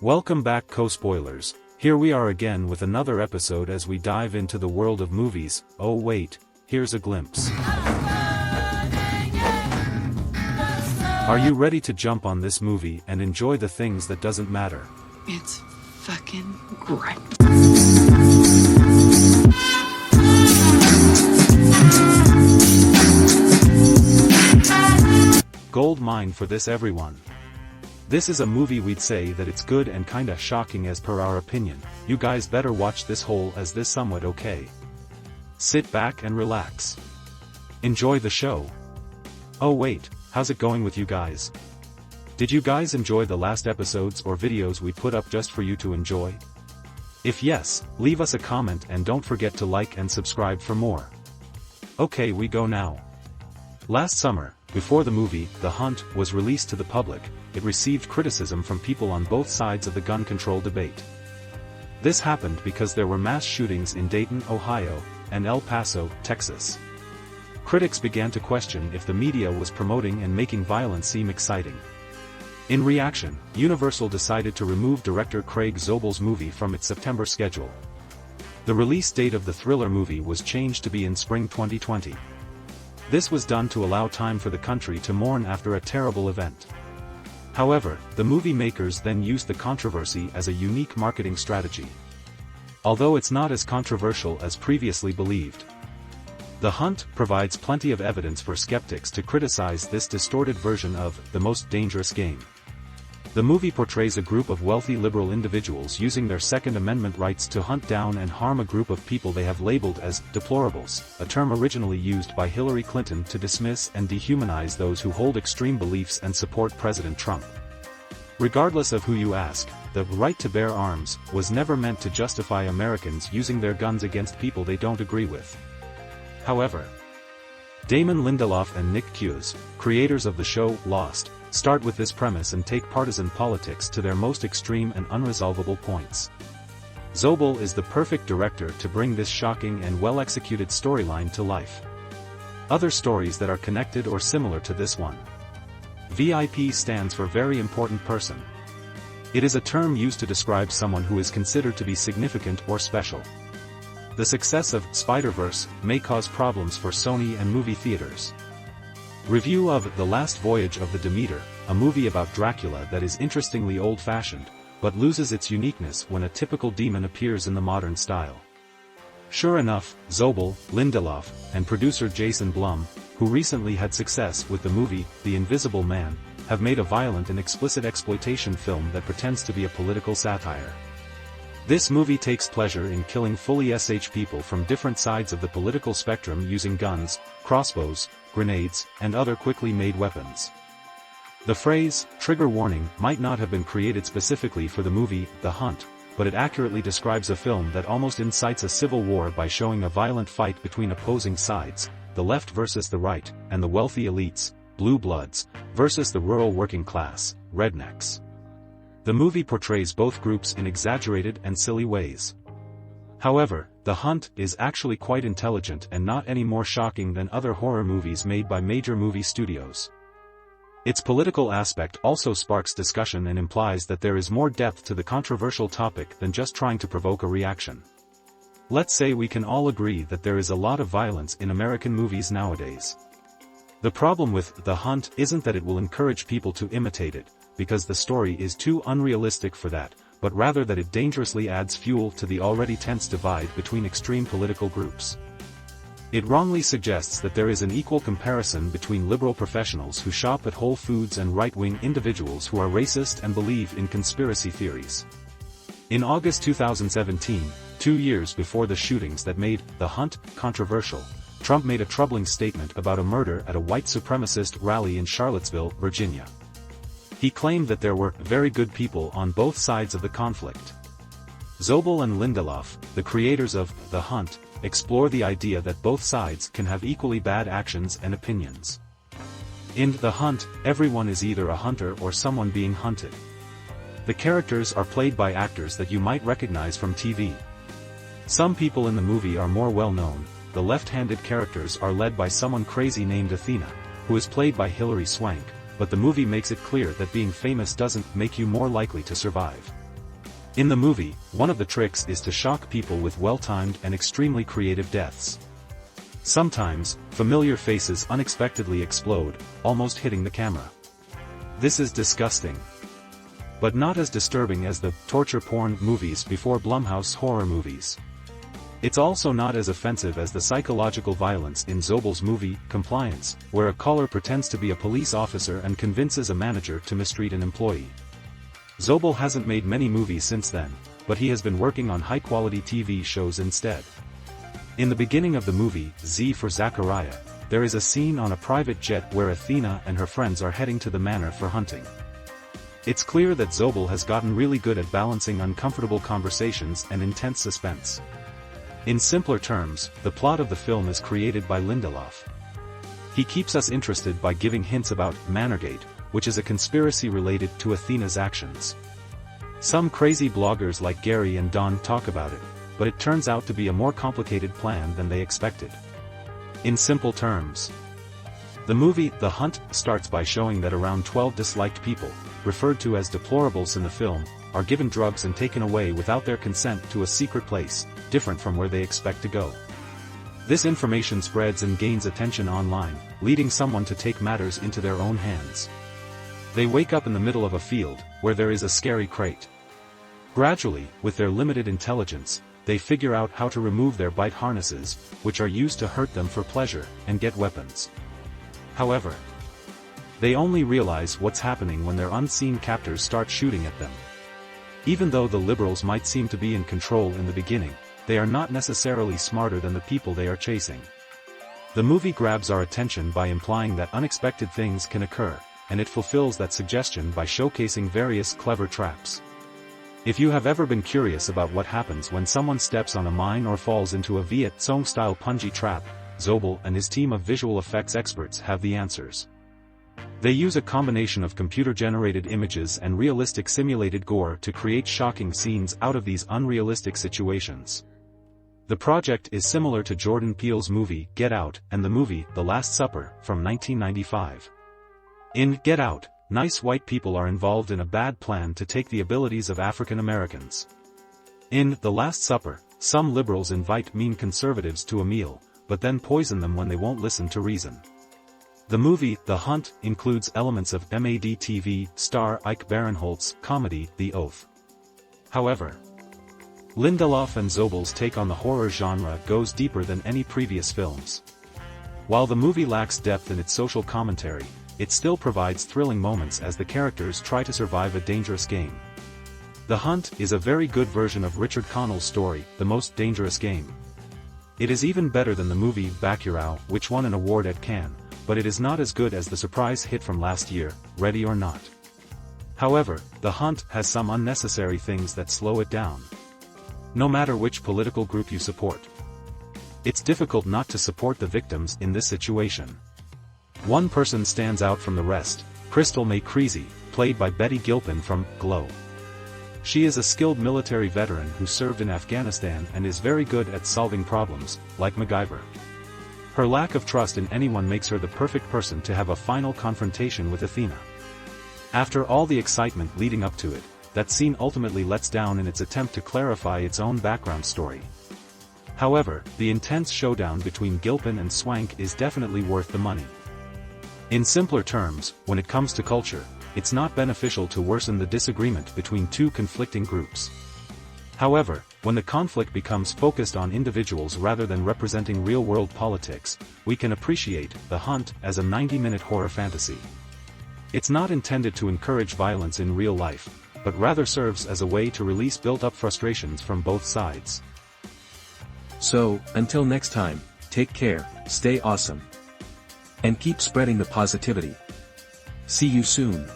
Welcome back, co-spoilers. Here we are again with another episode as we dive into the world of movies. Oh wait, here's a glimpse. Are you ready to jump on this movie and enjoy the things that doesn't matter? It's fucking great. Gold mine for this, everyone. This is a movie we'd say that it's good and kinda shocking as per our opinion. You guys better watch this whole as this somewhat okay. Sit back and relax. Enjoy the show. Oh wait, how's it going with you guys? Did you guys enjoy the last episodes or videos we put up just for you to enjoy? If yes, leave us a comment and don't forget to like and subscribe for more. Okay, we go now. Last summer, before the movie, The Hunt, was released to the public, it received criticism from people on both sides of the gun control debate. This happened because there were mass shootings in Dayton, Ohio, and El Paso, Texas. Critics began to question if the media was promoting and making violence seem exciting. In reaction, Universal decided to remove director Craig Zobel's movie from its September schedule. The release date of the thriller movie was changed to be in spring 2020. This was done to allow time for the country to mourn after a terrible event. However, the movie makers then used the controversy as a unique marketing strategy. Although it's not as controversial as previously believed. The Hunt provides plenty of evidence for skeptics to criticize this distorted version of The Most Dangerous Game. The movie portrays a group of wealthy liberal individuals using their Second Amendment rights to hunt down and harm a group of people they have labeled as deplorables, a term originally used by Hillary Clinton to dismiss and dehumanize those who hold extreme beliefs and support President Trump. Regardless of who you ask, the right to bear arms was never meant to justify Americans using their guns against people they don't agree with. However, Damon Lindelof and Nick Cuse, creators of the show Lost, start with this premise and take partisan politics to their most extreme and unresolvable points. Zobel is the perfect director to bring this shocking and well-executed storyline to life. Other stories that are connected or similar to this one. VIP stands for Very Important Person. It is a term used to describe someone who is considered to be significant or special. The success of Spider-Verse may cause problems for Sony and movie theaters. Review of The Last Voyage of the Demeter, a movie about Dracula that is interestingly old-fashioned, but loses its uniqueness when a typical demon appears in the modern style. Sure enough, Zobel, Lindelof, and producer Jason Blum, who recently had success with the movie The Invisible Man, have made a violent and explicit exploitation film that pretends to be a political satire. This movie takes pleasure in killing fully SH people from different sides of the political spectrum using guns, crossbows, grenades, and other quickly made weapons. The phrase, "trigger warning," might not have been created specifically for the movie, The Hunt, but it accurately describes a film that almost incites a civil war by showing a violent fight between opposing sides, the left versus the right, and the wealthy elites, blue bloods, versus the rural working class, rednecks. The movie portrays both groups in exaggerated and silly ways. However, The Hunt is actually quite intelligent and not any more shocking than other horror movies made by major movie studios. Its political aspect also sparks discussion and implies that there is more depth to the controversial topic than just trying to provoke a reaction. Let's say we can all agree that there is a lot of violence in American movies nowadays. The problem with The Hunt isn't that it will encourage people to imitate it, because the story is too unrealistic for that, but rather that it dangerously adds fuel to the already tense divide between extreme political groups. It wrongly suggests that there is an equal comparison between liberal professionals who shop at Whole Foods and right-wing individuals who are racist and believe in conspiracy theories. In August 2017, 2 years before the shootings that made The Hunt controversial, Trump made a troubling statement about a murder at a white supremacist rally in Charlottesville, Virginia. He claimed that there were very good people on both sides of the conflict. Zobel and Lindelof, the creators of The Hunt, explore the idea that both sides can have equally bad actions and opinions. In The Hunt, everyone is either a hunter or someone being hunted. The characters are played by actors that you might recognize from TV. Some people in the movie are more well-known. The left-handed characters are led by someone crazy named Athena, who is played by Hilary Swank, but the movie makes it clear that being famous doesn't make you more likely to survive. In the movie, one of the tricks is to shock people with well-timed and extremely creative deaths. Sometimes, familiar faces unexpectedly explode, almost hitting the camera. This is disgusting. But not as disturbing as the torture porn movies before Blumhouse horror movies. It's also not as offensive as the psychological violence in Zobel's movie, Compliance, where a caller pretends to be a police officer and convinces a manager to mistreat an employee. Zobel hasn't made many movies since then, but he has been working on high-quality TV shows instead. In the beginning of the movie, Z for Zachariah, there is a scene on a private jet where Athena and her friends are heading to the manor for hunting. It's clear that Zobel has gotten really good at balancing uncomfortable conversations and intense suspense. In simpler terms, the plot of the film is created by Lindelof. He keeps us interested by giving hints about Manorgate, which is a conspiracy related to Athena's actions. Some crazy bloggers like Gary and Don talk about it, but it turns out to be a more complicated plan than they expected. In simple terms, the movie, The Hunt, starts by showing that around 12 disliked people, referred to as deplorables in the film, are given drugs and taken away without their consent to a secret place, different from where they expect to go. This information spreads and gains attention online, leading someone to take matters into their own hands. They wake up in the middle of a field, where there is a scary crate. Gradually, with their limited intelligence, they figure out how to remove their bite harnesses, which are used to hurt them for pleasure, and get weapons. However, they only realize what's happening when their unseen captors start shooting at them. Even though the liberals might seem to be in control in the beginning, they are not necessarily smarter than the people they are chasing. The movie grabs our attention by implying that unexpected things can occur, and it fulfills that suggestion by showcasing various clever traps. If you have ever been curious about what happens when someone steps on a mine or falls into a Viet Cong-style punji trap, Zobel and his team of visual effects experts have the answers. They use a combination of computer-generated images and realistic simulated gore to create shocking scenes out of these unrealistic situations. The project is similar to Jordan Peele's movie, Get Out, and the movie, The Last Supper, from 1995. In Get Out, nice white people are involved in a bad plan to take the abilities of African Americans. In The Last Supper, some liberals invite mean conservatives to a meal, but then poison them when they won't listen to reason. The movie, The Hunt, includes elements of MAD-TV star Ike Barinholtz's comedy, The Oath. However, Lindelof and Zobel's take on the horror genre goes deeper than any previous films. While the movie lacks depth in its social commentary, it still provides thrilling moments as the characters try to survive a dangerous game. The Hunt is a very good version of Richard Connell's story, The Most Dangerous Game. It is even better than the movie Bacurau, which won an award at Cannes, but it is not as good as the surprise hit from last year, Ready or Not. However, The Hunt has some unnecessary things that slow it down. No matter which political group you support, it's difficult not to support the victims in this situation. One person stands out from the rest, Crystal May Creasy, played by Betty Gilpin from Glow. She is a skilled military veteran who served in Afghanistan and is very good at solving problems, like MacGyver. Her lack of trust in anyone makes her the perfect person to have a final confrontation with Athena. After all the excitement leading up to it, that scene ultimately lets down in its attempt to clarify its own background story. However, the intense showdown between Gilpin and Swank is definitely worth the money. In simpler terms, when it comes to culture, it's not beneficial to worsen the disagreement between two conflicting groups. However, when the conflict becomes focused on individuals rather than representing real-world politics, we can appreciate The Hunt as a 90-minute horror fantasy. It's not intended to encourage violence in real life, but rather serves as a way to release built-up frustrations from both sides. So, until next time, take care, stay awesome, and keep spreading the positivity. See you soon.